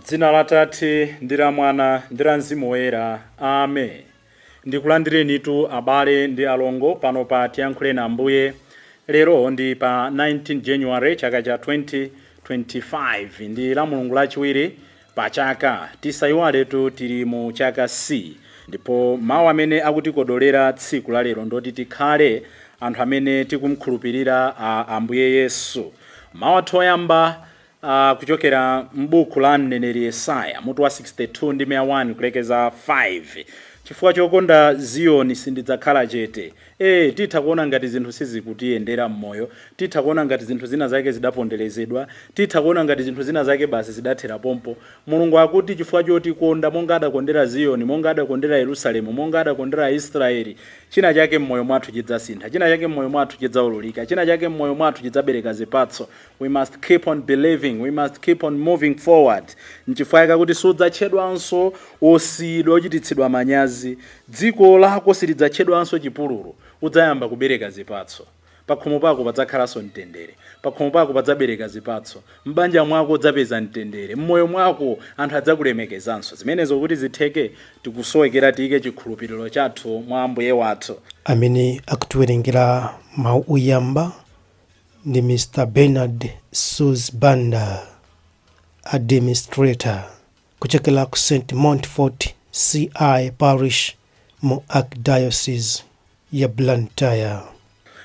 Dzina la Tate ndi la Mwana ndi la Mzimu Woyera. Amen. Ndikulandirenitu abale ndi alongo pano pa Tiyankhuleni Ambuye. Lero ndi pa 19 January chaka cha 2025 ndi la Mulungu lachiwiri pa chaka. Tisayiwaletu tili mu chaka C. Ndipo mawu amene akutikodolera tsiku la lero ndoti tikhale anthu amene tikumkhulupirira Ambuye Yesu. Mawu athu oyamba kuchokera m'buku la mneneri Yesaya mutu wa 62 ndi 100 kulekeza 5. Chifukwa chokonda Ziyoni sindidzakhala chete. Titha kuona ngati zinthu sizikutiyendera mmoyo, titha kuona ngati zinthu zina zake zidaponderezedwa, titha kuona ngati zinthu zina zake basi zidathera pompo. Mulungu akuti chifukwa chotikonda monga adakondera Ziyoni, monga adakondera Yerusalemu, monga adakondera Israeli, china chake mmoyo mwathu chidzasintha, china chake mmoyo mwathu chidzaululika, china chake mmoyo mwathu chidzabereka zipatso. We must keep on believing, we must keep on moving forward. Nchifukwa chakuti sudzatchedwanso osiyidwa ochititsidwa manyazi, dziko lako silidzatchedwanso chipululu, udzayamba kubereka zipatso. Pakhomo pako padzakhalanso mtendere, pakhomo pako padzabereka zipatso, m'banja mwako udzapeza mtendere, m'moyo mwako anthu adzakulemekezanso. Zimenezo kuti zitheke tikusowekera tiyike chikhulupiriro chathu mwa Ambuye wathu. Amene akutiwerengera mawu oyamba ndi Mr. Bernard Suzbanda, administrator kuchokera ku St. Montfort CI Parish mu Archdiocese ya Blantyre.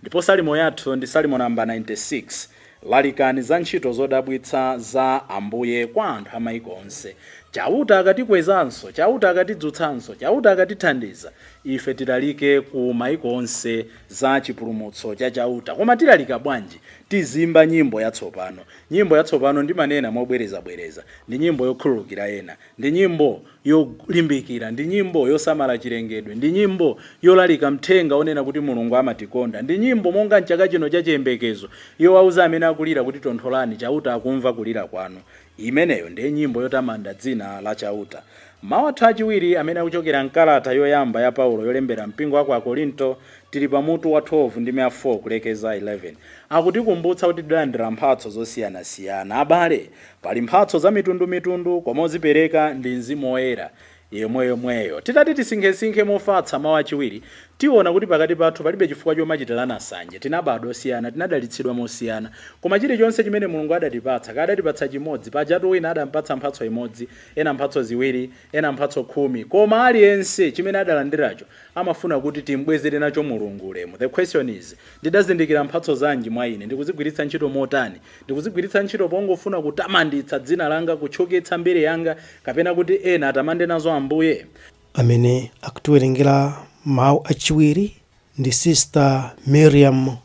Ndipo salimo yathu ndi salimo namba 96. Lalikani za ntchito zodabwitsa za Ambuye kwa anthu amayiko onse. Chauta akatikwezanso, chauta akatidzutsanso, chauta akatithandiza, ife tilalike ku mayiko onse za chipulumutso cha chauta. Koma tilalika bwanji? Tizimba nyimbo yatsopano. Nyimbo yatsopano ndimanena mobwereza-bwereza, ndi nyimbo yokhululukira ena, ndi nyimbo yolimbikira, ndi nyimbo yosamala chilengedwe, ndi nyimbo yolalika mthenga onena kuti Mulungu amatikonda, ndi nyimbo monga mchaka chino cha chiyembekezo yowauza amene akulira kuti tontholani, chauta akumva kulira kwanu. Imeneyo ndiye nyimbo yotamanda dzina la chauta. Mawu athu achiwiri amene akuchokera mkalata yoyamba ya Paulo yolembera mpingo wa ku Akorinto tili pamutu wa 12 ndi 4 kulekeza 11. Akutikumbutsa kuti tilandira mphatso zosiyanasiyana. Abale, pali mphatso za mitundumitundu, koma ozipereka ndi Mzimu Woyera yemweyo. Titati tisinkhesinkhe mofatsa mawu achiwiri, tiona kuti pakati pathu palibe chifukwa chomachitirana nsanje. Tinabadwa osiyana, tinadalitsidwa mosiyana, koma chilichonse chimene Mulungu adatipatsa, kadatipatsa chimodzi, pajatu wina adampatsa mphatso imodzi, ena mphatso ziwiri, ena mphatso 10, koma aliyense chimene adalandiracho amafuna kuti timbwezere nacho Mulungu ulemu. The question is, ndidazindikira mphatso zanji mwa ine, ndikuzigwiritsa ntchito motani? Ndikuzigwiritsa ntchito pongofuna kutamanditsa dzina langa, kutchoketsa mbiri yanga, kapena kuti ena atamande nazo Ambuye? Amene akutiwerengera mawu achiwiri ndi Sister Miriam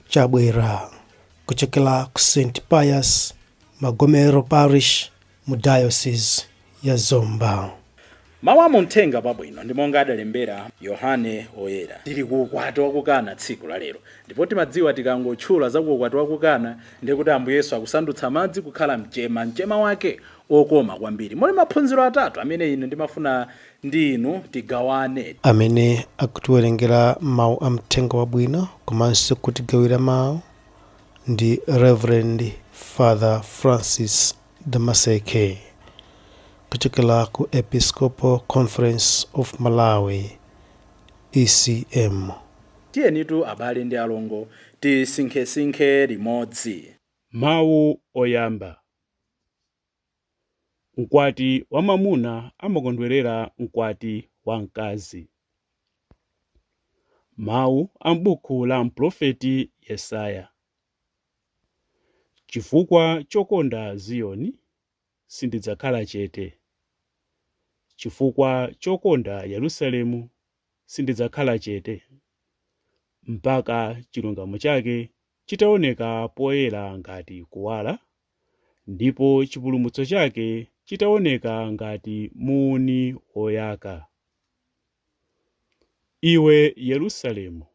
Chabwera kuchokera ku St. Pius Magomero Parish mu Diocese ya Zomba. Mawu amumthenga pabwino ndi monga adalembera Yohane Oyera. Tili ku ukwati wakukana tsiku la lero, ndipo timadziwa tikangotchula za ku ukwati wakukana ndiye kuti Ambuye Yesu akusandutsa madzi kukhala mchema wake okoma kwambiri. Muli maphunziro atatu amene ine ndimafuna ndi inu tigawane. Amene akutiwerengera mawu amthenga wabwino komanso kutigawira mawu ndi Reverend Father Francis Damaseke kuchokera ku Episcopal Conference of Malawi ECM. Tiyenitu abale ndi alongo tisinkhesinkhe limodzi. Mawu oyamba. Mkwati wa mwamuna amakondwerera mkwati wa mkazi. Mawu a m'buku la mprofeti Yesaya. Chifukwa chokonda Ziyoni sindidzakhala chete, chifukwa chokonda Yerusalemu sindidzakhala chete, mpaka chilungamo chake chitaoneka poyera ngati kuwala, ndipo chipulumutso chake chitaoneka ngati muni oyaka. Iwe Yerusalemu,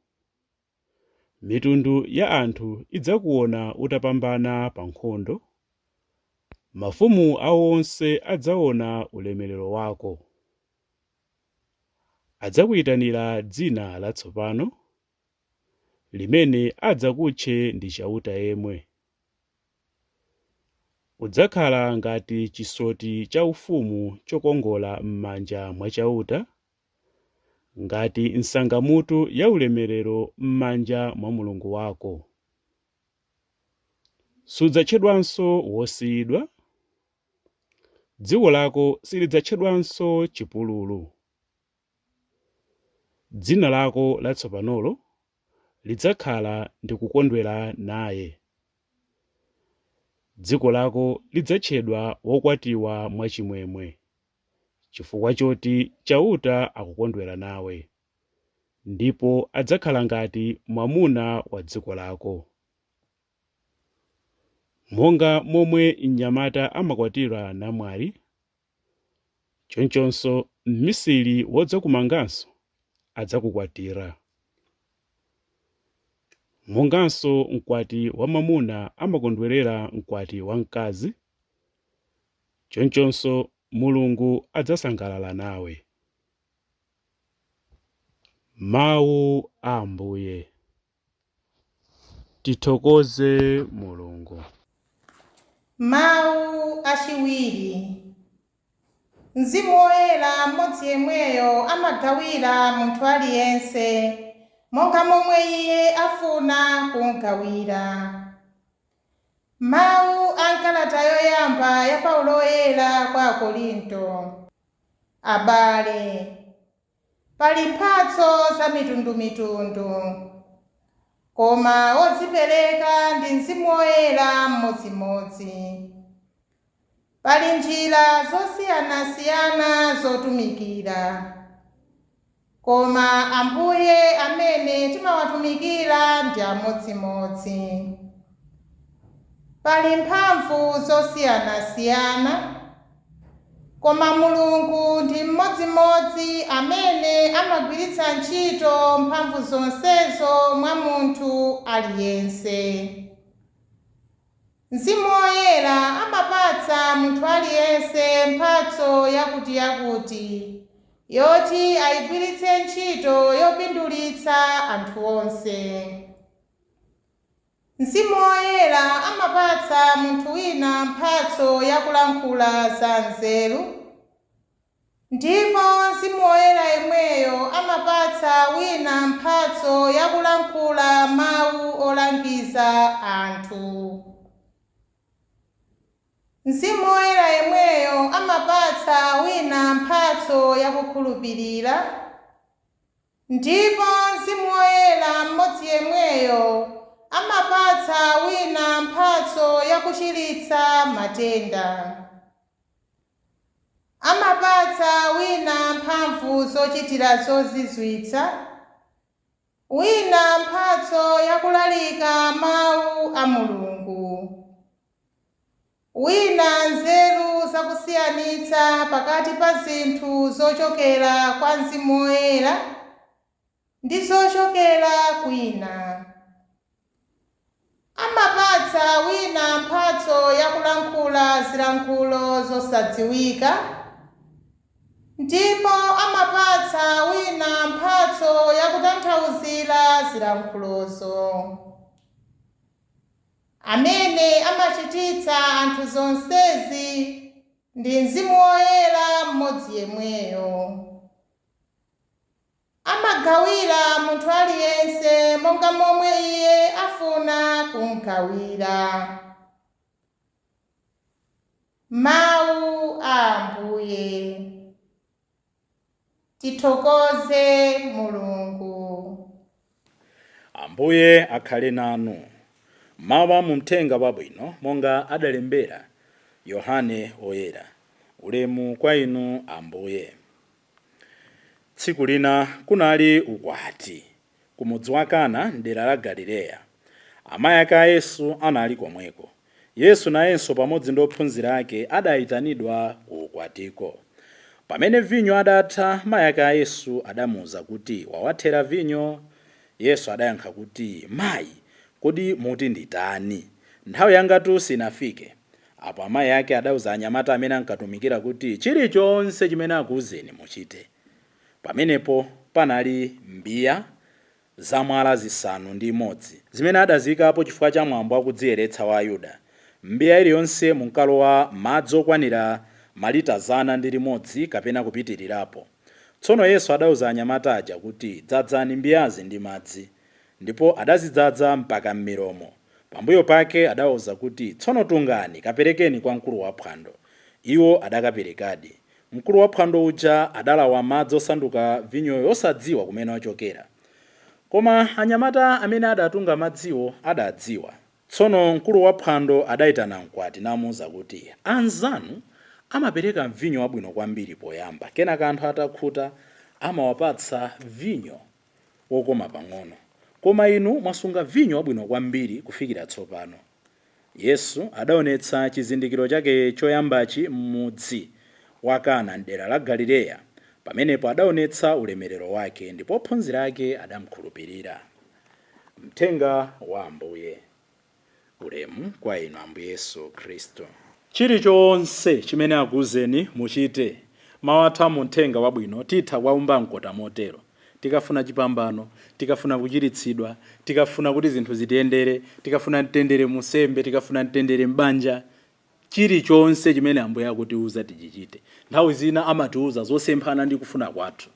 mitundu ya anthu idzakuona utapambana pa nkhondo, mafumu awo onse adzaona ulemerero wako. Adzakuyitanira dzina latsopano, limene adzakutche ndi chauta yemwe. udzakhala ngati chisoti cha ufumu chokongola m'manja mwa chauta, ngati nsangamutu ya ulemerero m'manja mwa Mulungu wako. Sudzatchedwanso wosiyidwa, dziko lako silidzatchedwanso chipululu. Dzina lako latsopanolo lidzakhala ndi kukondwera naye. Dziko lako lidzatchedwa wokwatiwa mwachimwemwe, chifukwa choti chauta akukondwera nawe, ndipo adzakhala ngati mwamuna wa dziko lako. Monga momwe mnyamata amakwatira namwali, chonchonso mmisiri wodzakumanganso adzakukwatira. Monganso mkwati wamwamuna amakondwerera mkwati wamkazi, chonchonso Mulungu adzasangalala nawe. Mawu a Ambuye. Tithokoze Mulungu. Mawu achiwiri. Mzimu Woyera mmodzi yemweyo amagawira munthu aliyense monga momwe iye afuna kumugawira. Mawu a kalata yoyamba ya Paulo Woyera kwa Akorinto. Abale, pali mphatso za mitundumitundu, koma wodzipereka ndi Mzimu Woyera mmodzimodzi. Pali njira zosiyanasiyana zotumikira, koma Ambuye amene timawatumikira ndi amodzimodzi. Pali mphamvu zosiyanasiyana, koma Mulungu ndi mmodzimodzi amene amagwiritsa ntchito mphamvu zonsezo mwa munthu aliyense. Mzimu Woyera amapatsa munthu aliyense mphatso yakuti yoti ayigwiritse ntchito yopindulitsa anthu onse. Mzimu Woyera amapatsa munthu wina mphatso yakulankhula za nzeru, ndipo Mzimu Woyera yemweyo amapatsa wina mphatso yakulankhula mawu olangiza anthu. Mzimu Woyera yemweyo amapatsa wina mphatso yakukhulupirira, ndipo Mzimu Woyera mmodzi yemweyo amapatsa wina mphatso yakuchiritsa matenda. Amapatsa wina mphamvu zochitira zozizwitsa, wina mphatso yakulalika mawu a Mulungu, wina nzeru zakusiyanitsa pakati pa zinthu zochokera kwa Mzimu Woyera ndi zochokera kwina. Amapatsa wina mphatso yakulankhula zilankhulo zosadziwika, ndipo amapatsa wina mphatso yakutanthauzira zilankhulozo. Amene amachititsa anthu zonsezi ndi Mzimu Woyera mmodzi yemweyo. Amagawira munthu aliyense monga momwe iye afuna kumugawira. Mawu a Ambuye. Tithokoze Mulungu. Ambuye akhale nanu. Mawu mu Uthenga Wabwino monga adalembera Yohane Woyera. Ulemu kwa inu Ambuye. Tsiku lina kunali ukwati ku mudzi wa Kana m'dera la Galileya. Amayi ake a Yesu anali komweko. Yesu nayenso pamodzi ndi ophunzira ake adayitanidwa ku ukwatiko. Pamene vinyo adatha, amayi ake a Yesu adamuwuza kuti wawathera vinyo. Yesu adayankha kuti, mayi, kodi muti nditani? Nthawi yangatu sinafike. Apo amayi ake adawuza anyamata amene ankatumikira kuti chilichonse chimene akuwuzeni muchite. Pamenepo panali mbiya zamwala zisanu ndi imodzi zimene adazikapo chifukwa cha mwambo wakudziyeretsa wa Ayuda. mbiya iliyonse munkalowa madzi okwanira malita 100 kapena kupitirirapo. Tsono Yesu adauza anyamata aja kuti dzadzani mbiyazi ndi madzi, ndipo adazidzaza mpaka m'milomo. Pambuyo pake adauza kuti tsono tungani kaperekeni kwa mkulu waphwando. Iwo adakaperekadi. Mkulu waphwando uja adalawa madzi osanduka vinyo osadziwa kumene wachokera. Koma anyamata amene adatunga madziwo adadziwa. Tsono mkulu waphwando adayitana mkwati namuwuza kuti anzanu amapereka vinyo wabwino kwambiri poyamba, kenaka anthu atakhuta amawapatsa vinyo wokoma pang'ono, koma inu mwasunga vinyo wabwino kwambiri kufikira tsopano. Yesu adaonetsa chizindikiro chake choyambachi m'mudzi wa Kana m'dera la Galileya. Pamenepo adaonetsa ulemerero wake ndipo ophunzira ake adamukhulupirira. Mthenga wa Ambuye. Ulemu kwa inu Ambuye Yesu Khristu. Chilichonse chimene akuwuzeni muchite. Mawu athu a mthenga wabwino titha kuwaumba mkota motero. Tikafuna chipambano, tikafuna kuchiritsidwa, tikafuna kuti zinthu zitiyendere, tikafuna mtendere musembe, tikafuna mtendere m'banja. Chilichonse chimene Ambuye akutiwuza tichichite. Nthawi zina amatiwuza zosemphana ndi kufuna kwathu.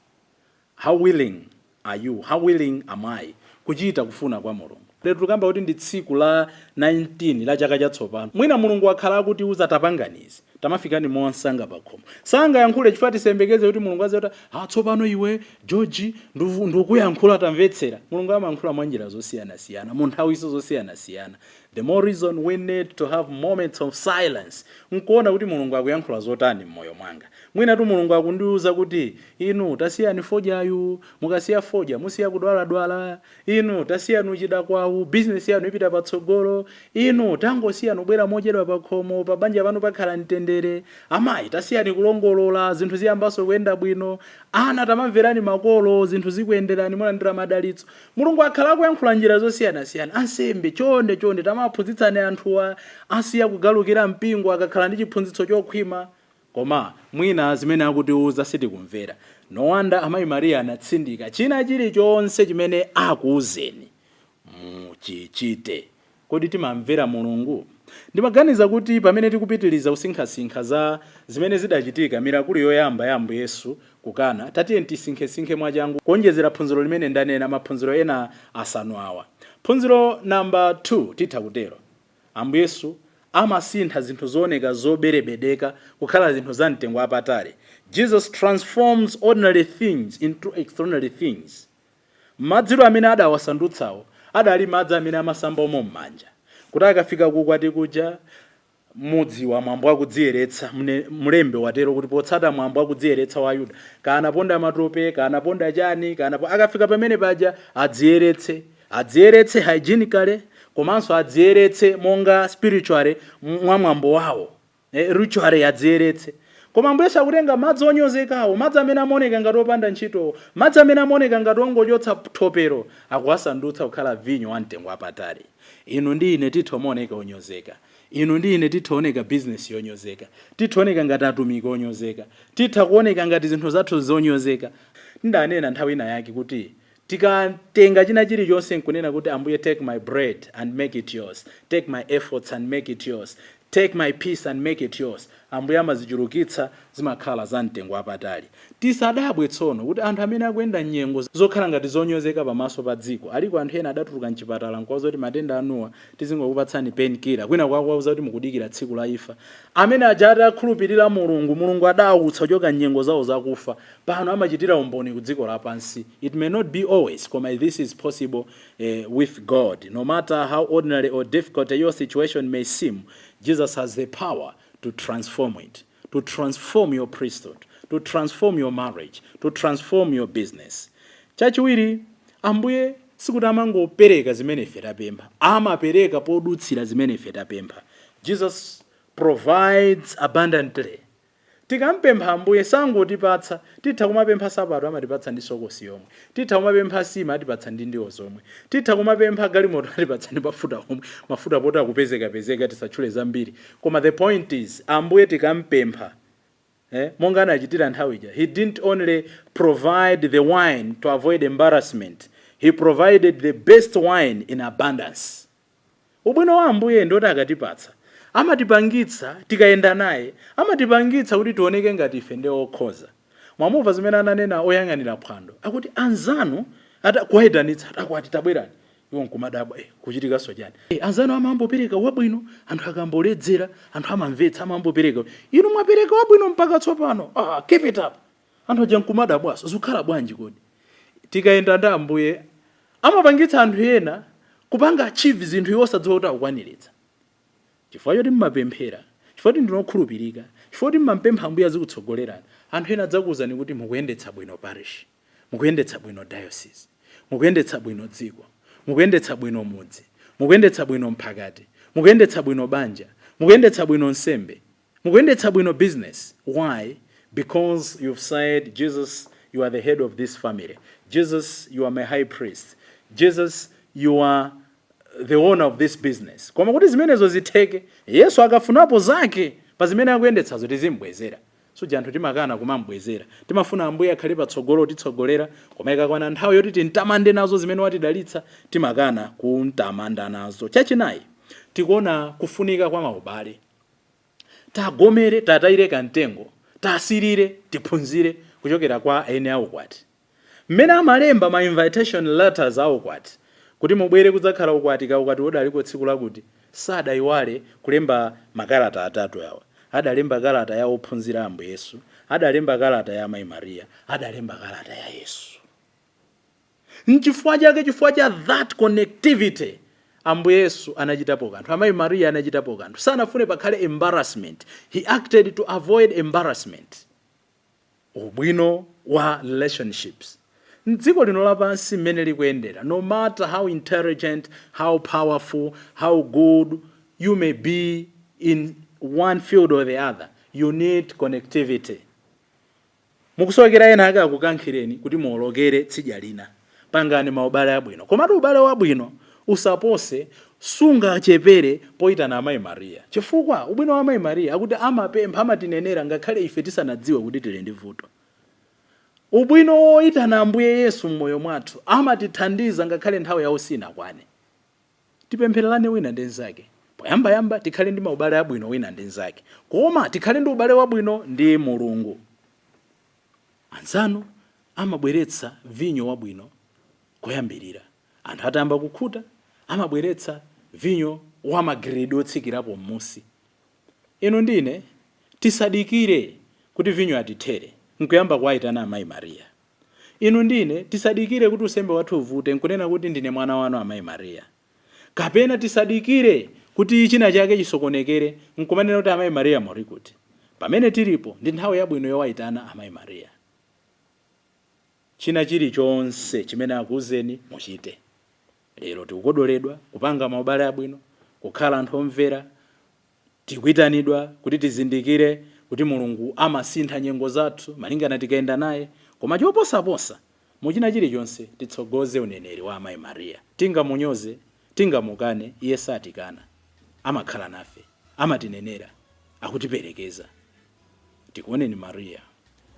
How willing are you? How willing am I kuchita kufuna kwa Mulungu? Lero tukamba kuti ndi tsiku la 19 la chaka chatsopano. Mwina Mulungu akhala akutiwuza tapanganizi. Tamafikani mwansanga pakhomo. Sanga yankhule chifukwa tisembekeze kuti Mulungu aze kuti tsopano iwe George ndikuyankhula tamvetsera. Mulungu amayankhula mwa njira zosiyana-siyana, mu nthawi zosiyana-siyana. The more reason we need to have moments of silence. Nkuona kuti Mulungu akuyankhula zotani mmoyo mwanga. Mwina tu Mulungu akundiwuza kuti inu tasiyani fojayu, mukasiya foja musiya kudwala-dwala, inu tasiyani uchida kwawu, business yanu ipita patsogolo, inu tangosiyani ubwera mochedwa pakhomo, pa banja pano pakhala mtendere, amayi tasiyani kulongolola, zinthu ziyambaso kuyenda bwino, ana tamamverani makolo, zinthu zikuyenderani mulandira madalitso. Mulungu akhala akuyankhula njira zosiyana-siyana. Ansembe chonde tamaphunzitsani anthuwa, asiya kugalukira mpingo akakhala ndi chiphunzitso chokhwima. Koma mwina zimene akutiwuza sitikumvera. No wonder amayi Maria anatsindika china chilichonse chimene akuwuzeni muchichite. Kodi timamvera Mulungu? Ndimaganiza kuti pamene tikupitiriza usinkhasinkha za zimene zidachitika mirakulu yoyamba ya Ambuye Yesu kukana, tatiye tisinkhe mwachangu kuonjezera phunziro limene ndanena maphunziro ena asanu awa. Phunziro number 2 titha kutero. Ambuye Yesu amasintha zinthu zooneka zoberebedeka kukhala zinthu za mtengo wapatali. Jesus transforms ordinary things into extraordinary things. Madziro amene adawasandutsawo adali madzi amene amasamba omo m'manja. Kuti akafika kukwati kuja mudzi wa mwambo akudziyeretsa, mlembe watero kuti potsata mwambo akudziyeretsa wa Ayuda, kana ponda matope, kana ponda chani, kana akafika pamene paja adziyeretse hygienically, komanso adziyeretse monga spiritually mwa mwambo wawo, ritually adziyeretse. Koma Ambuye Yesu akutenga madzi onyozekawo, madzi amene amaoneka ngati opanda ntchito, madzi amene amaoneka ngati ongochotsa thopero, akuwasandutsa kukhala vinyo wa mtengo wapatali. Inu ndi ine tithomoneka onyozeka. Inu ndi ine tithooneka business yonyozeka. Tithooneka ngati atumiki onyozeka. Titha kuoneka ngati zinthu zathu zonyozeka. Ndanena nthawi ina yake kuti tikatenga china chilichonse nkunena kuti Ambuye take my bread and make it yours. Take my efforts and make it yours. Take my peace and make it yours. Ambuye amazichulukitsa zimakhala za mtengo wapatali. Tisadabwe tsono kuti anthu amene akuyenda nyengo zokhala ngati zonyozeka pamaso pa dziko. Aliko anthu ena adatuluka mchipatala nkuwauza kuti matenda anuwa tizingokupatsani painkiller. Kwina kwakuwauza kuti mukudikira tsiku la ifa. Amene aja adakhulupirira Mulungu adawutsa kuchoka nyengo zawo zakufa. Pano amachitira umboni ku dziko lapansi. It may not be always, koma this is possible with God. No matter how ordinary or difficult your situation may seem, Jesus has the power to transform it, to transform your priesthood, to transform your marriage, to transform your business. Chachiwiri, Ambuye sikuti amangopereka zimene ife tapempha, amapereka podutsira zimene ife tapempha. Jesus provides abundantly. Tikampempha Ambuye sangotipatsa, titha kumapempha sabato amatipatsa ndi sokosi yomwe. Titha kumapempha sima atipatsa ndi ndiwo zomwe. Titha kumapempha galimoto atipatsa ndi mafuta omwe, mafuta poti akupezeka tisachule zambiri. Koma the point is, Ambuye tikampempha, monga anachitira nthawi ija, he didn't only provide the wine to avoid embarrassment, he provided the best wine in abundance. Ubwino wa Ambuye ndoti akatipatsa, amatipangitsa tikayenda naye, amatipangitsa kuti tioneke ngati ife ndi okhoza. Mwamumva zimene ananena oyang'anira phwando akuti anzanu atakuwayitanitsa atakwati tabwerani, iwo nkumadabwa kuchitikanso chani. Anzanu amambopereka wabwino, anthu akamboledzera, anthu amamvetsa amambopereka, inu mwapereka wabwino mpaka tsopano, keep it up. Anthu aja nkumadabwaso zikhala bwanji kodi. Tikayenda ndi Ambuye amapangitsa anthu ena kupanga achieve zinthu iwo sadziwa kuti akukwaniritsa. Chifukwa choti mmapemphera, chifukwa choti ndinokhulupirika, chifukwa choti mmampempha Ambuye azikutsogolerani, anthu ena adzakuwuzani kuti mukuyendetsa bwino parish, mukuyendetsa bwino diocese, mukuyendetsa bwino dziko, mukuyendetsa bwino mudzi, mukuyendetsa bwino mphakati, mukuyendetsa bwino banja, mukuyendetsa bwino nsembe, mukuyendetsa bwino business. Why? Because you've said, Jesus, you are the head of this family. Jesus, you are my high priest. Jesus, you are the owner of this business. Koma kuti zimenezo zitheke, Yesu akafunapo zake pa zimene akuyendetsazo tizimbwezera. So anthu timakana kumambwezera. Timafuna Ambuye akhale patsogolo titsogolera, koma ikakwana nthawi yoti tintamande nazo zimene watidalitsa, timakana kuntamanda nazo. Chachinayi, tikuona kufunika kwa maubale. Tagomere, tatayire kamtengo, tasirire, tiphunzire kuchokera kwa ene aukwati. Mmene amalemba ma invitation letters aukwati, kuti mubwere kudzakhala ukwati ka ukwati wodaliko tsiku lakuti, sadayiwale kulemba makalata atatu awa. Adalemba kalata ya ophunzira Ambuye Yesu, adalemba kalata ya Mayi Mariya, adalemba kalata ya Yesu. Nchifukwa chake, chifukwa cha that connectivity, Ambuye Yesu anachitapo kanthu, Mayi Mariya anachitapo kanthu. Sanafune pakhale embarrassment. He acted to avoid embarrassment. Ubwino wa relationships. Dziko lino lapansi mmene likuyendera, no matter how intelligent, how powerful, how good you may be in one field or the other, you need connectivity. Mukusowekera ena ake akukankhireni kuti muolokere tsidya lina, pangani maubale abwino. Komatu ubale wabwino usapose sunga chepere poitana Amayi Mariya. Chifukwa ubwino wa Amayi Mariya akuti amapempha amatinenera ngakhale ife tisanadziwe kuti tili ndi vuto. Ubwino woitana Ambuye Yesu mmoyo mwathu amatithandiza ngakhale nthawi yawo sinakwane. Tipemphererane wina ndi nzake. Poyamba tikhale ndi maubale abwino wina ndi nzake. Koma tikhale ndi ubale wabwino ndi Mulungu. Anzanu amabweretsa vinyo wabwino koyambirira. Anthu atamba kukhuta amabweretsa vinyo wa magrade otsikirapo m'musi. Ino ndine tisadikire kuti vinyo atithere nkuyamba kuwayitana Amayi Mariya. Ino ndine tisadikire kuti usembe wathu uvute nkunena kuti ndine mwana wanu Amayi Mariya. Kapena tisadikire kuti china chake chisokonekere nkumanena kuti Amayi Mariya muli kuti. Pamene tilipo ndi nthawi yabwino yowayitana Amayi Mariya. China chilichonse chimene akuwuzeni muchite. Lero tikukodoledwa kupanga maubale abwino, kukhala anthu omvera, tikuyitanidwa kuti tizindikire kuti Mulungu amasintha nyengo zathu malingana tikayenda naye. Koma choposaposa muchina chilichonse titsogoze uneneri wa Amayi Mariya. Tingamunyoze, tingamukane, iye satikana. Amakhala nafe, amatinenera, akutiperekeza. Tikuoneni Mariya,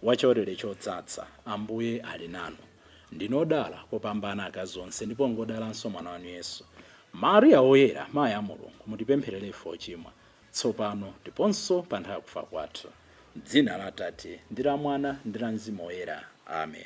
wachisomo chodzadza, Ambuye ali nanu. Ndinodala kopambana akazi onse ndipo ngodalanso mwana wanu Yesu. Mariya woyera, mayi a Mulungu, mutipempherere ife ochimwa, tsopano ndiponso pa nthawi yakufa kwathu. M'dzina la Atate ndi la Mwana ndi la Mzimu Woyera. Amen.